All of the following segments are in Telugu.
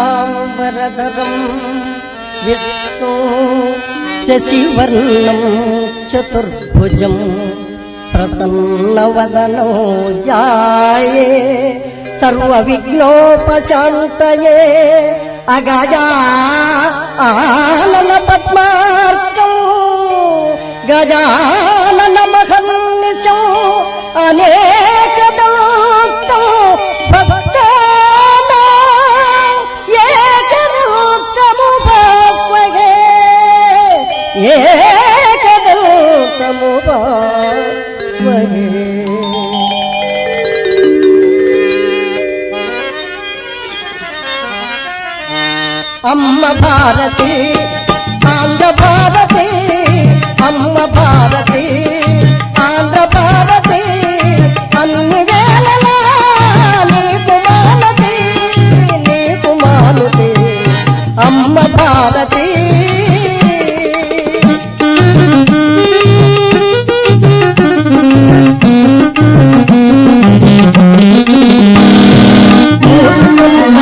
శుక్లాంబరధరం విష్ణు శశివర్ణం చతుర్భుజం ప్రసన్నవదనో జాయే సర్వవిఘ్నోపశాంతయే అగజానన పద్మార్కం గజానన మహర్నిశం అనేకదంతం భక్తానాం ఏకదంతముపాస్మహే ఏకదంతముపాస్మహే. అమ్మ భారతి ఆంధ్ర భారతి, అమ్మ భారతి ఆంధ్ర భారతి, అన్ని వేళలా నీకు మాలతి నీకు మాలతి అమ్మ భారతి.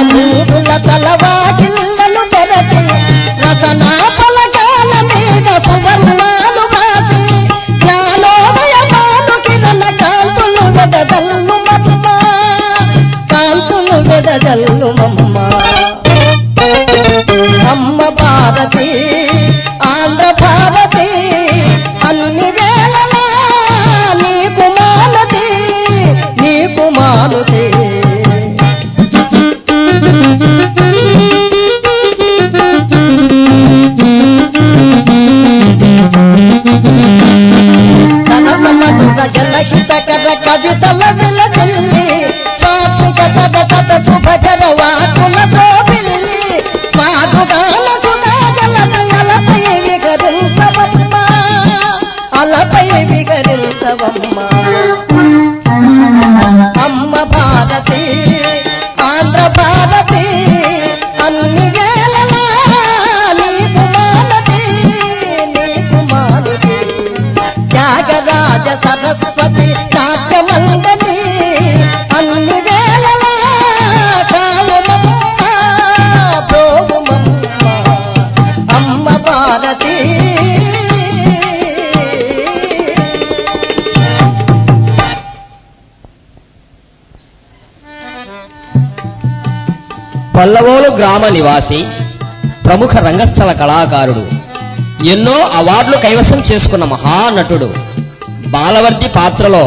మూడుల తలవాకిళ్ళను తెరచి రసనా పలకాల మీద సువర్ణాలు రాసి జ్ఞానోదయ పాలు కిరణ కాంతులు వెదజల్లు మమ్మ కాంతులు వెదజల్లు మమ్మ. అమ్మ భారతి ఆంధ్ర భారతి, అన్ని వేళలా నీకు మాలతి నీకు మాలతి. జనహితకర కవితల విలసిల్లి స్వాత్మిక సదసత శుభకర వాకుల శోభిల్లి మాధుగాల సుధాజలది అలపై విగరించవమ్మ అలపై విగరించవమ్మ. అమ్మ భారతి ఆంధ్ర భారతి, అన్ని వేళలా నీకు మాలతి నీకు మాలతి. త్యాగరాజ సరస్వతి నాట్యమండలి అన్ని వేళలా కావుమమ్మ ప్రోగుమమ్మ. అమ్మ భారతి పల్లవోలు గ్రామ నివాసి, ప్రముఖ రంగస్థల కళాకారుడు, ఎన్నో అవార్డులు కైవసం చేసుకున్న మహానటుడు, బాలవర్తి పాత్రలో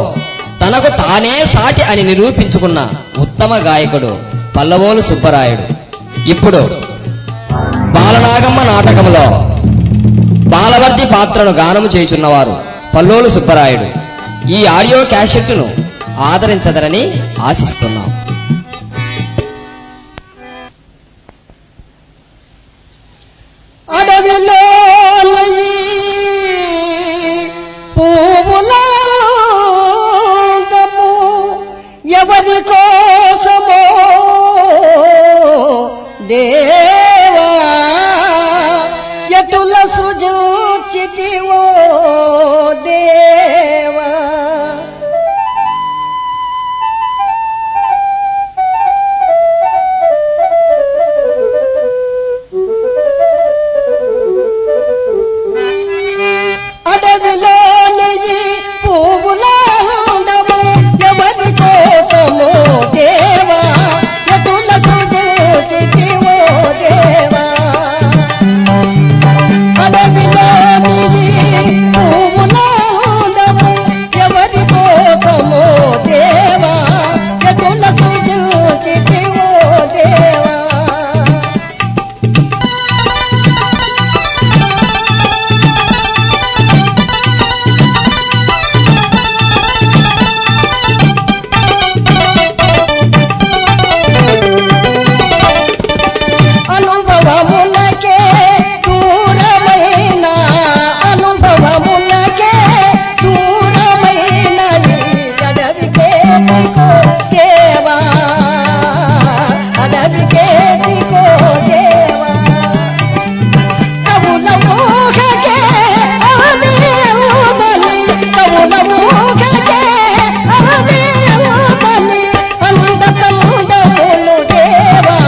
తనకు తానే సాటి అని నిరూపించుకున్న ఉత్తమ గాయకుడు పల్లవోలు సుబ్బరాయుడు. ఇప్పుడు బాలనాగమ్మ నాటకంలో బాలవర్తి పాత్రను గానము చేయుచున్నవారు పల్లోలు సుబ్బరాయుడు. ఈ ఆడియో క్యాసెట్ను ఆదరించదరని ఆశిస్తున్నాం. అడవిలో పువ్వులందము ఎవరి కోసమో దేవా ఎటుల సృజించితివో దేవా. అడవిలోని పువ్వులందము ఎవరి కోసమో దేవా ఎటుల సృజించితివో దేవా. అడవిలోని పువ్వులందము ఎవరి కోసమో దేవా ఎటుల సృజించితివో దేవా. అనుభవమునకే దూరమైన అనుభవమునకే దూరమైన అడవికే దికో దేవా అడవికే దికో దేవా. కవుల మోహకే అవని అవని కవుల మోహకే అవని అవని అందకముదమును దేవా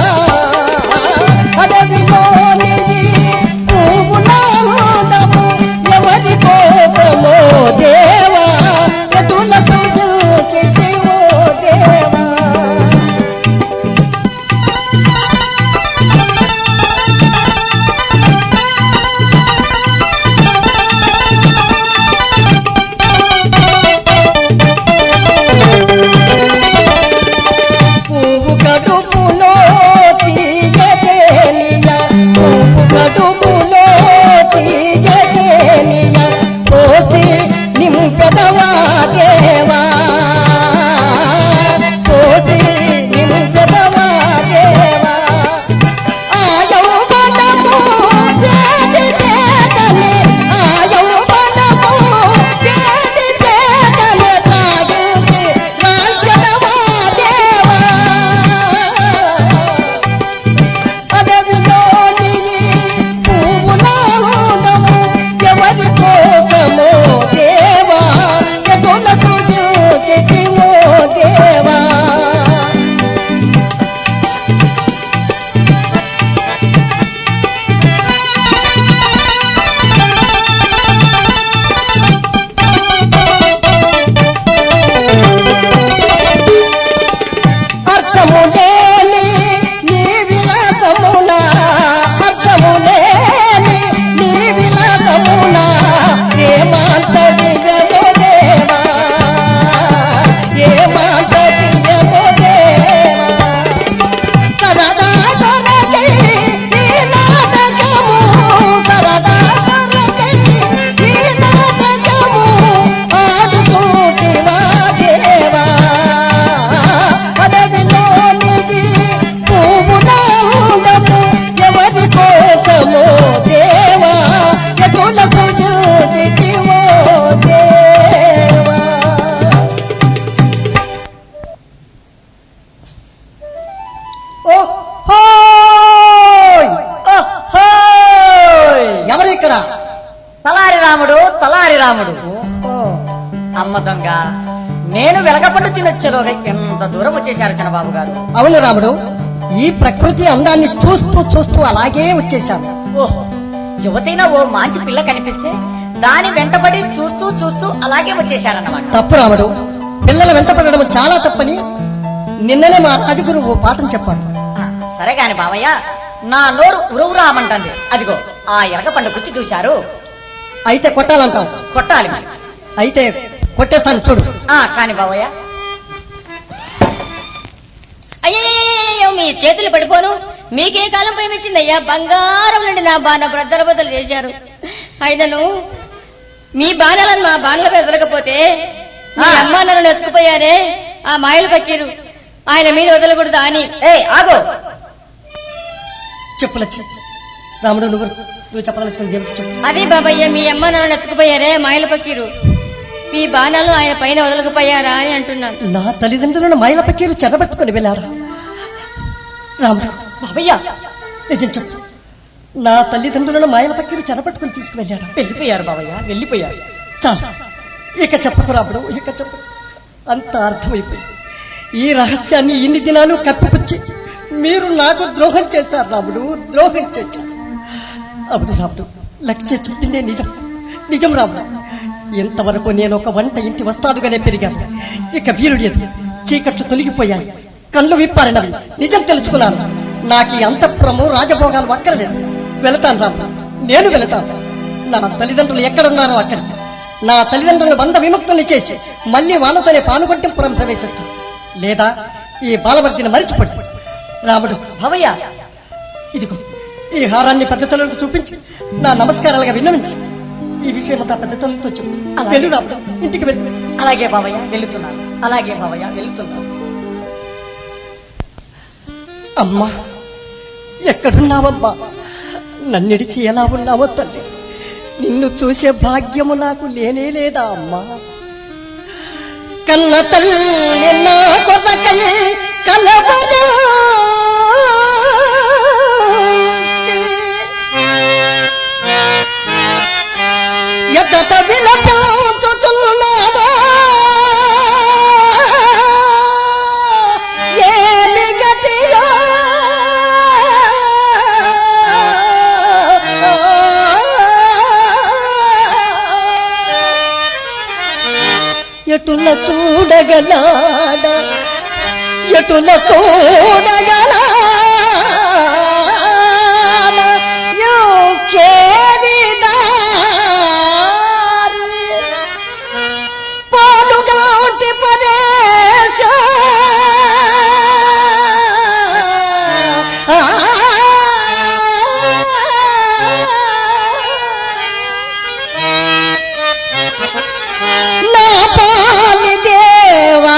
ఓహోయ్! ఓహోయ్! ఎవరు ఇక్కడ? తలారి రాముడు, తలారి రాముడు. ఓహో! అమ్మ దొంగ, నేను వెలగపండు తినొచ్చేలోగా ఎంత దూరం వచ్చేశారు చిన్నబాబు గారు. అవును రాముడు, ఈ ప్రకృతి అందాన్ని చూస్తూ చూస్తూ అలాగే వచ్చేశాను. ఓహో, యువతైన ఓ మంచి పిల్ల కనిపిస్తే దాని వెంటబడి చూస్తూ చూస్తూ అలాగే వచ్చేశారన్నమాట. తప్పు రాముడు, పిల్లల వెంట పడడం చాలా తప్పని నిన్ననే మా రాజగురు ఓ పాఠం చెప్పాడు. ఆ, సరే గాని బావయ్య, నా నోరు ఉరవురామంటుంది. అదిగో ఆ ఎలగపండు గుచ్చి చూశారు. అయితే కొట్టాలంటావు? కొట్టాలి మరి. అయితే కొట్టేస్తాను చూడు. కాని బావయ్య. అయ్యో మీ చేతులు పడిపోను. మీకే కాలం పైన వచ్చిందయ్యా. బంగారం నుండి నా బాణ బ్రద్దలు చేశారు. అయినను మీ బాణాలను మా బాణల మీద వదలకపోతే మీ అమ్మ నన్ను ఎత్తుకుపోయారే ఆ మాయలు పక్కీరు, ఆయన మీద వదలకూడదా అని. ఆగో. చెప్పు లచ్చి. రాముడు, నువ్వు చెప్పదలుచుకుని దేవుడికి చెప్పు. అదే బాబయ్య, మీ అమ్మ నన్ను ఎత్తుకుపోయారే మాయలు పక్కీరు, మీ బాణాలు ఆయన పైన వదలకపోయారా అని అంటున్నాను. నా తల్లిదండ్రులను మైల పక్కీరు చెరబట్టుకుని వెళ్ళారా? రాముడు, బాబయ్య, నిజం చెప్పు. నా తల్లిదండ్రులను మాయల పక్కీరు చెరబట్టుకుని తీసుకువెళ్ళాడా? వెళ్ళిపోయారు బాబయ్య, వెళ్ళిపోయారు. చాలు, ఇక చెప్పకు రాముడు, ఇక చెప్పు. అంత అర్థమైపోయింది. ఈ రహస్యాన్ని ఇన్ని దినాలు కప్పిపుచ్చి మీరు నాకు ద్రోహం చేశారు రాముడు, ద్రోహం చేశారు. అవును రాముడు, లక్ష్య చెప్పిందే నిజం. నిజం రాముడు, ఇంతవరకు నేను ఒక వంట ఇంటి వస్తాదుగానే పెరిగాను. ఇక వీరుడు ఎదు చీకట్లు తొలగిపోయాయి, కళ్ళు విప్పారినవి. నిజం తెలుసుకున్నాను. నాకు ఈ అంతఃపురము రాజభోగాలు అక్కర్లేదు. వెళతాను రాముడు, నేను వెళతాను. నా తల్లిదండ్రులు ఎక్కడున్నారో అక్కడికి. నా తల్లిదండ్రులను బంధ విముక్తుల్ని చేసి మళ్ళీ వాళ్ళతోనే పానుగొట్టింపురం ప్రవేశిస్తాను. లేదా ఈ బాలవర్తిని మరిచిపడు. రాముడు, బాబయ్య, ఇదిగో ఈ హారాన్ని పెద్దతలకు చూపించి నా నమస్కారాలుగా విన్నవించి ఈ విషయం అంతా పెద్దతలతో చెప్పు. వెళ్ళు రాముడు, ఇంటికి వెళ్ళు. అలాగే బాబయ్య, వెళుతున్నాను. అలాగే బాబయ్య, వెళుతున్నాను. అమ్మా, ఎక్కడున్నావమ్మా? నన్నిడిచి ఎలా ఉన్నావో తల్లి. నిన్ను చూసే భాగ్యము నాకు లేనే లేదా అమ్మా? కన్న తల్లి నా కొరకై కలవరు ఎదట విలపించుచున్నాదో ఏమి గతియో ఎటుల చూడగలాడ, ఎటుల చూడగలాడ యోకేది దారి పాలుగాటి పరేశ నా పాలి దేవా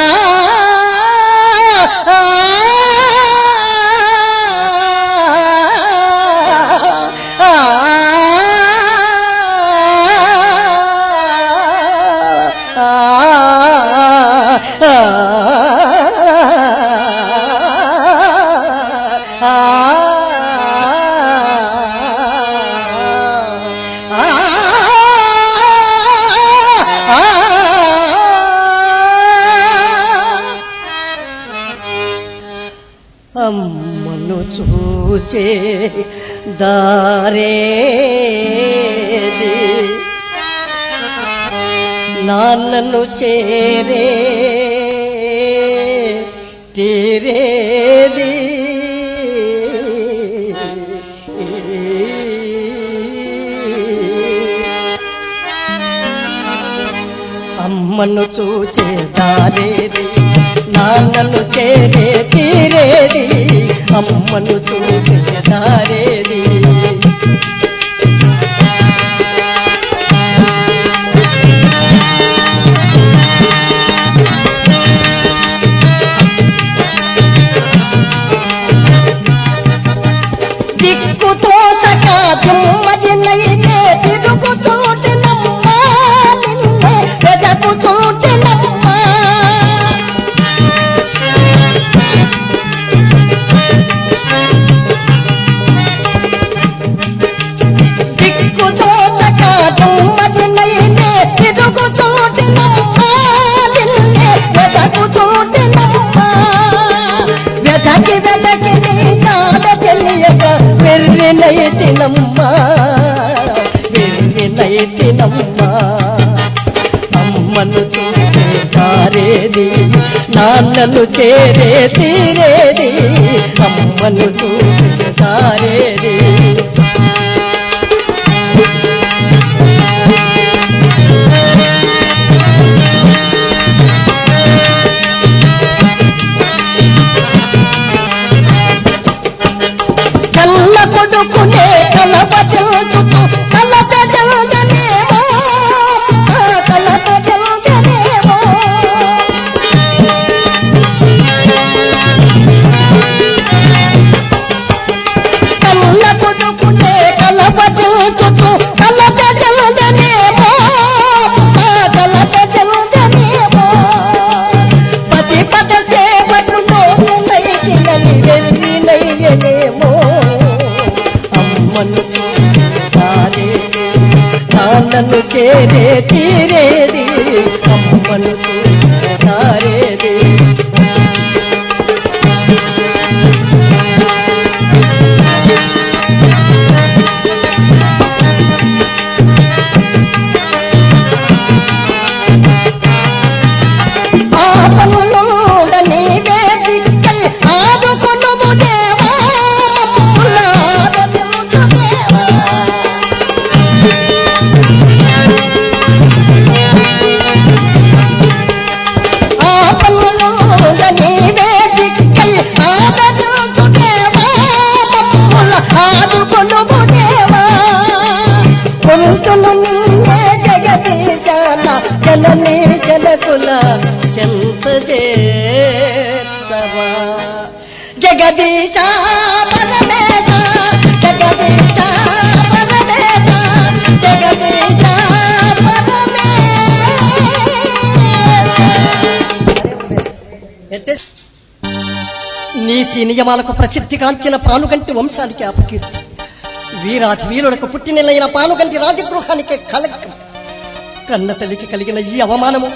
అమ్మను చూచే దారేది, నాన్నను చేరే తీరేది. అమ్మను చూచే దారేది, నాన్నను చేరే తీరేది. అమ్మను చూచే దారేది. దిక్కుతో సకాద్యమదినైతే తిరుగుతూటినమ్మా, నిన్నే వెదకుతూటినమ్మా. వెతుకుతుంటేనమ్మా నిన్నే వెతుకుతుంటేనమ్మా వెతకి వెతకి నీ జాడ తెలియక వెర్రినైతినమ్మా వెర్రినైతినమ్మా అమ్మను చూసే కారేది నాన్నను చేరే తీరేది అమ్మను చూసే కారేది కన్న కొడుకునే కలప తెలుసుతూ కలత జల్దనేమో కలత జల్దనేమో కన్న కొడుకునే కలప తెలుసుతూ కలత జల్దనేమో కలత జల్దనేమో పతి పద సేవకు నోచునైతినని వెర్రినయ్యనేమో అమ్మను చూసేది నాన్నను చేరే తీరేది అమ్మను చూసేది ఆ పనులుండని వేదికై ఆదుకొనుము దేవా మమ్ములాదెముకు దేవా ఆ పనులుండని వేదికై ఆదెముకు దేవా మమ్ముల ఆదుకొనుము దేవా కొలుతును నిన్నే జగదీశాన జననీ జనకుల చెంత చేర్చవా జగదీశ పరమేశ జగదీశ పరమేశ జగదీశ పరమేశ నీతి నియమాలకు ప్రసిద్ధిగాంచిన పానుగంటి వంశానికి అపకీర్తి వీరాధి వీరులకు పుట్టినెలైన పానుగంటి రాజగృహానికి కళంకం కన్న తల్లికి కలిగిన ఈ అవమానము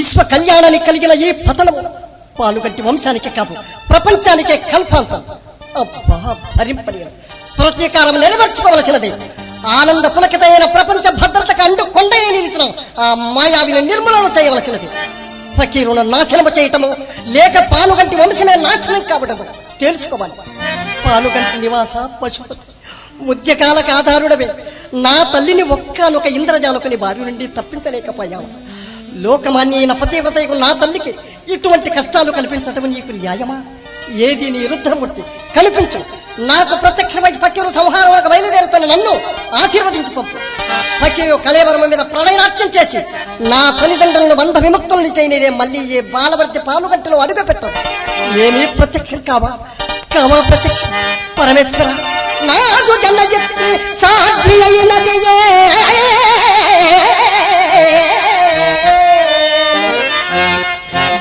ఈశ్వ కళ్యాణానికి కలిగిన ఈ పతనము పానుగంటి వంశానికి కాదు ప్రపంచానికే కల్పాంతం అబ్బా భరింపలేను ప్రతీకారం నెరవేర్చుకోవలసినది ఆనంద పులకితైన ప్రపంచ భద్రతకు అండు కొండని నిలిచిన ఆ మాయావిని నిర్మూలన చేయవలసినది ఫకీరును నాశనము చేయటము లేక పానుగంటి వంశమే నాశనం కావటము తెలుసుకోవాలి పానుగంటి నివాస పశుపతి ముద్యకాలకు ఆధారుడవే నా తల్లిని ఒక్కనొక ఇంద్రజాలకుని బారి నుండి తప్పించలేకపోయావు లోకమాన్య అయిన పతివ్రతకు నా తల్లికి ఇటువంటి కష్టాలు కల్పించటం నీకు న్యాయమా ఏది నీ రుద్రమూర్తి కనిపించు నాకు ప్రత్యక్షమై ఫకీరు సంహారం బయలుదేరుతున్న నన్ను ఆశీర్వదించి పంపు ఫకీరు కళేవరం మీద ప్రళయనాట్యం చేసి నా తల్లిదండ్రులను బంధ విముక్తుల్ని చేయనిదే మళ్ళీ ఏ బాలవర్తి పానుగంటలో అడుగు పెట్టవు ఏమీ ప్రత్యక్షం కావా కావా ప్రత్యక్షం పరమేశ్వర నాకు జనజత్రి సాక్షి అయినది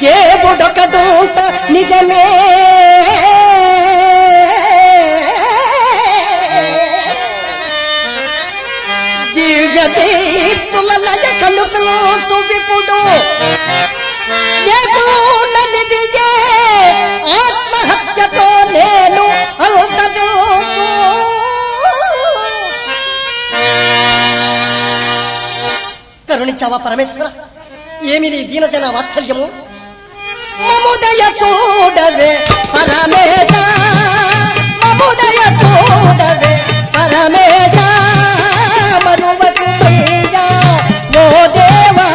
దేవుడొకదూట నిజమే దివ్యదీప్తుల లయ కలుపుతూ విపుడు నిధిజే ఆత్మహత్యతో నేను అలుతూ కరుణించావా పరమేశ్వర ఏమి నీ దీనజన వాత్సల్యము మముదయ చూడవే పరమేశ మముదయ చూడవే పరమేశ మరువకు మయ్యా ఓ దేవా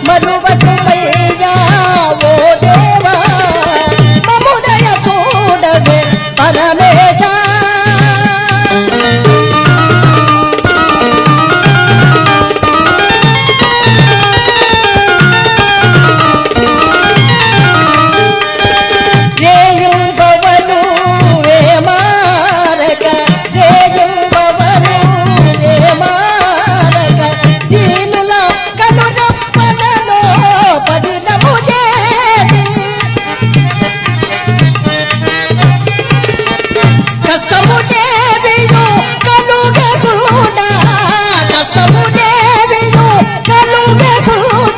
మరువకు మయ్యా ఓ దేవా మముదయ చూడవే పరమేశ కష్టము దేవియు కలుగకుండా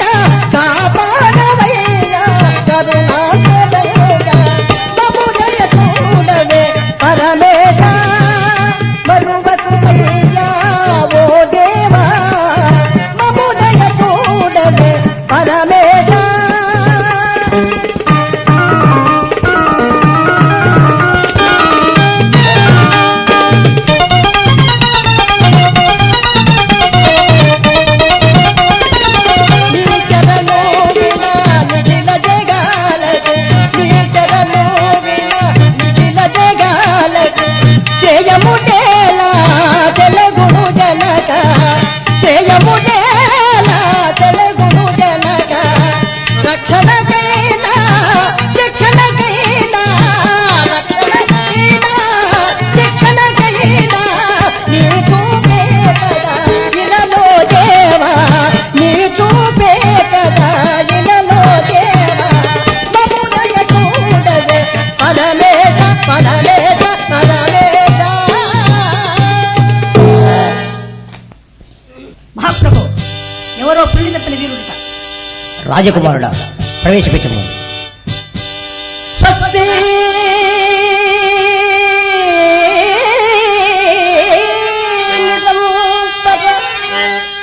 జగాలకు శ్రేయముడేలా తెలుగును జనక శ్రేయముడేలా తెలుగును జనక రక్షణకైనా శిక్షణకైనా రక్షణకైనా శిక్షణకైనా నీ చూపే కదా ఇలలో దేవా నీ చూపే కదా ఇలలో దేవా మముదయ చూడవే పరమేశ పరమేశ పరమేశ. మహాప్రభు ఎవరో పిల్లి తప్పిన వీరుడుట. రాజకుమారుడా ప్రవేశపెట్టము. స్వస్తి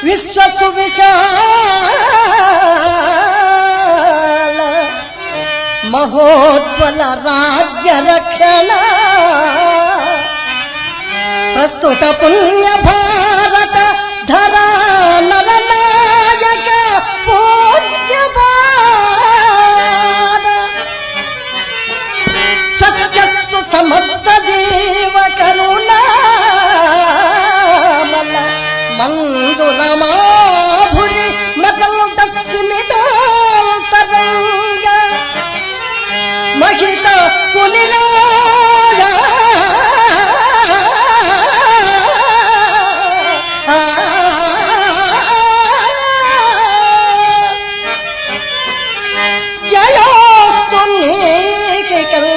విశ్వసు విశాల మహోజ్వల రాజ్య రక్షణ ప్రస్తుత పుణ్య భారత ధరా నరనాయక పూజ్య సత్యస్తు సమస్త జీవ కరుణా మంజుల మాధురి మతలు దస్మితాంతరంగ మహిత పులిరాగా జయోస్తు నీకి కల్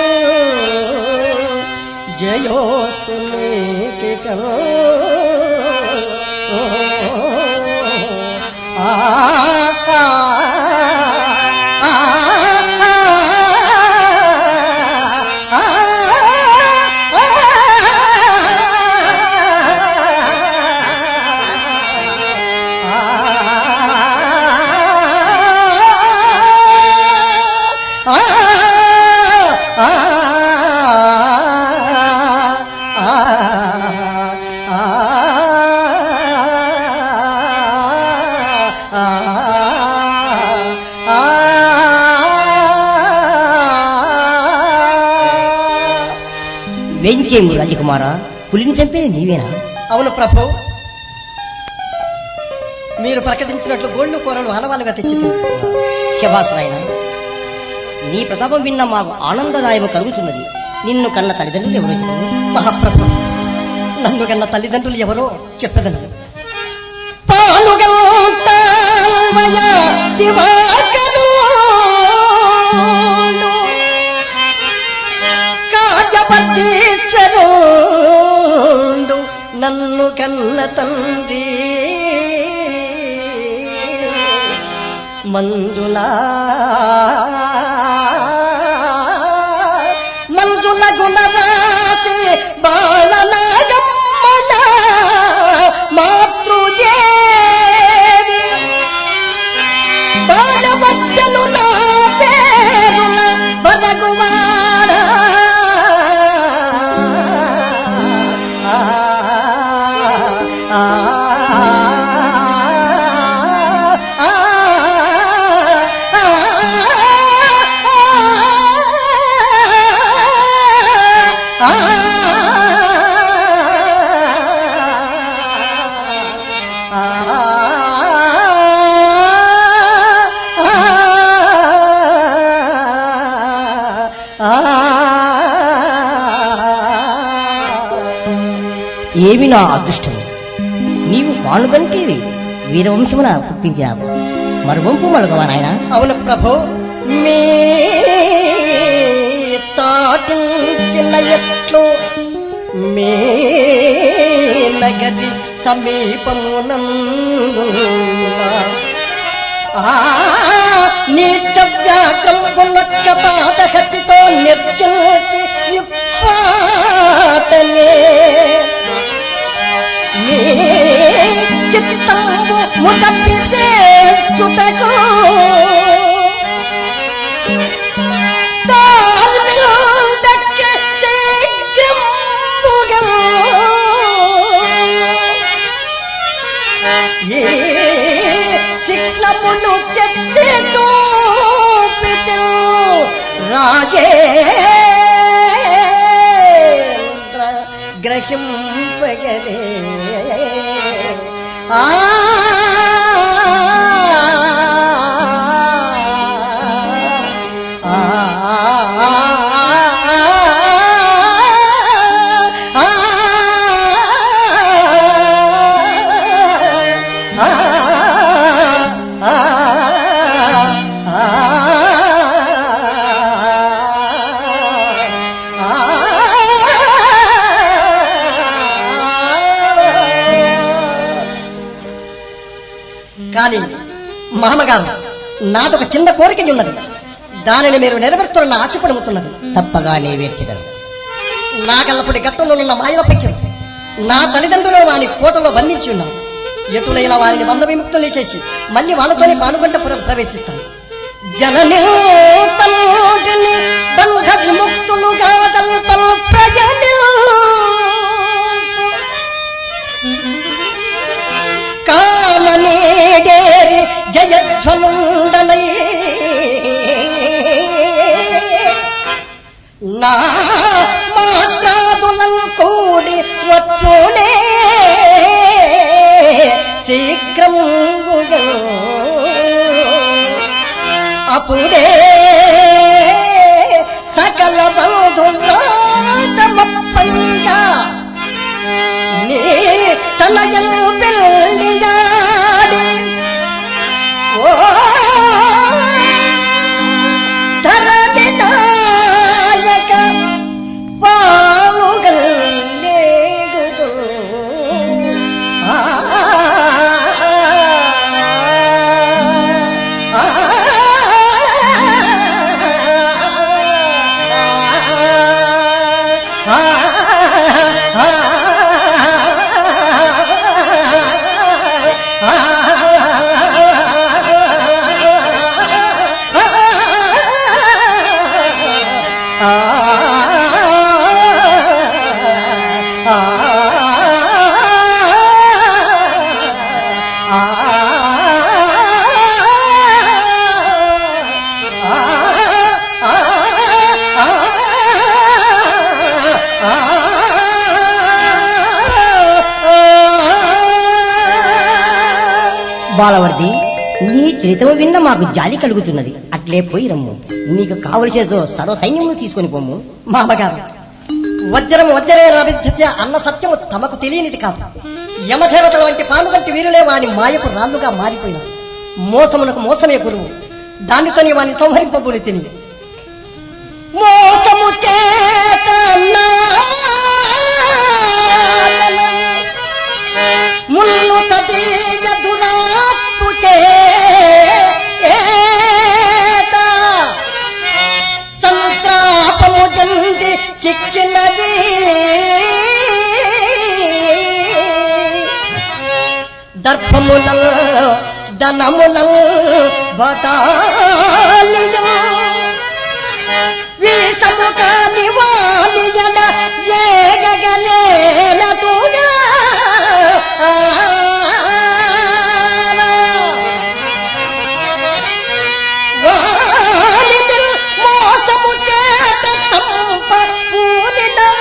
జయోస్తు నీకి కల్ వేంచేము రాజకుమారా, పులిని చంపేది నీవేనా? అవును ప్రభు, మీరు ప్రకటించినట్లు గోళ్ళు కూరలు ఆనవాళ్ళుగా తెచ్చింది. శభాస్ నాయన, నీ ప్రతాపం విన్న మాకు ఆనందదాయము కలుగుతున్నది. నిన్ను కన్న తల్లిదండ్రులు ఎవరో చెప్పు. మహాప్రభు, నన్ను కన్న తల్లిదండ్రులు ఎవరో చెప్పదను. కాజపతీశ్వరుండు నన్ను కన్న తండ్రి మంజులా మంజుల గుణరాశి బాలనాగమ్మన మాతృదేవి బాలవచ్చలు నా పేరుల బదగువాడ ఏమి నా అదృష్టం, నీవు పాలు కంటే వీరవంశమున పుట్టించావు. మరువంపు మలగవా నాయన? అవును ప్రభు, మీ చాటించిన ఎట్లు మీ నగరి సమీపమునందు నీచ వ్యాకంపునొక్క పాదహతితో నిర్చల్చి ఇప్పాటనే నీ చిత్తంబు ముదపితే చుటకు తాల్మిల్దక్కె శీఘ్రంబుగా ఏ శిక్షమును తెచ్చి చూపితే రాజే గ్రహింపగలే ఆ కానీ మామగారు నాదొక చిన్న కోరిక ఉన్నది, దానిని మీరు నెరవేర్చున్న ఆశపడుతున్నది. తప్పగా నెరవేర్చగలరు. నాగల్లపుడి గట్టంలోనున్న మాయల పక్కిరు నా తల్లిదండ్రులు వాని కోటలో బంధించి ఉన్నారు. ఎటులైన వారిని బంధ విముక్తులు చేసి మళ్ళీ వాళ్ళతోనే పానుగంటపురం ప్రవేశిస్తాను. జననీ తండ్రిని బంధ విముక్తులుగా కల్పను ప్రజలు కామనేడేరి జయధ్వనుండనై నా మాత్రాదులం కూడి వత్తునే శీఘ్రం అప్పుడే సకల బంధునాథమప్పంగా నీ తనయలు పెళ్ళియాడి ఓ ధరణి నాయక పాలుగల్ నేగుదు బాలవర్ది, నీ చరిత్ర విన్న మాకు జాలి కలుగుతున్నది. అట్లే పోయి రమ్ము. నీకు కావలసేదో సర్వ సైన్యమును తీసుకొని పోము. మామగారు, వజ్రం వజ్రే రవిద్య అన్న సత్యము తమకు తెలియనిది కాదు. యమదేవతల వంటి పానుగంటి వీరులే వాని మాయకు రాళ్ళుగా మారిపోయినారు. మోసమునకు మోసమే గురువు, దానితోని వాని సంహరింపబోని తిని మోసము చేత ముళ్ళు తదీయ దురాత్ము చేత సంత్రాపము జంది చిక్కినది దర్భములల్ ధనములల్ బటాలియం వీసము కాని వాలియన ఏగగలేనటుగా వాలిదిన్ మోసము చేత సంప పూనిదం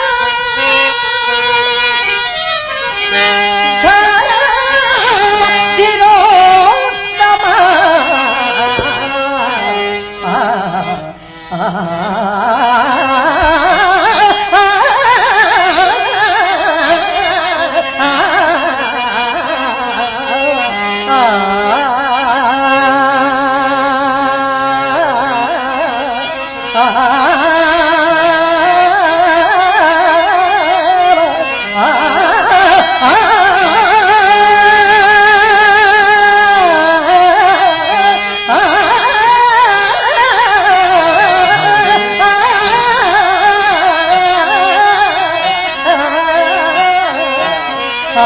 ఆ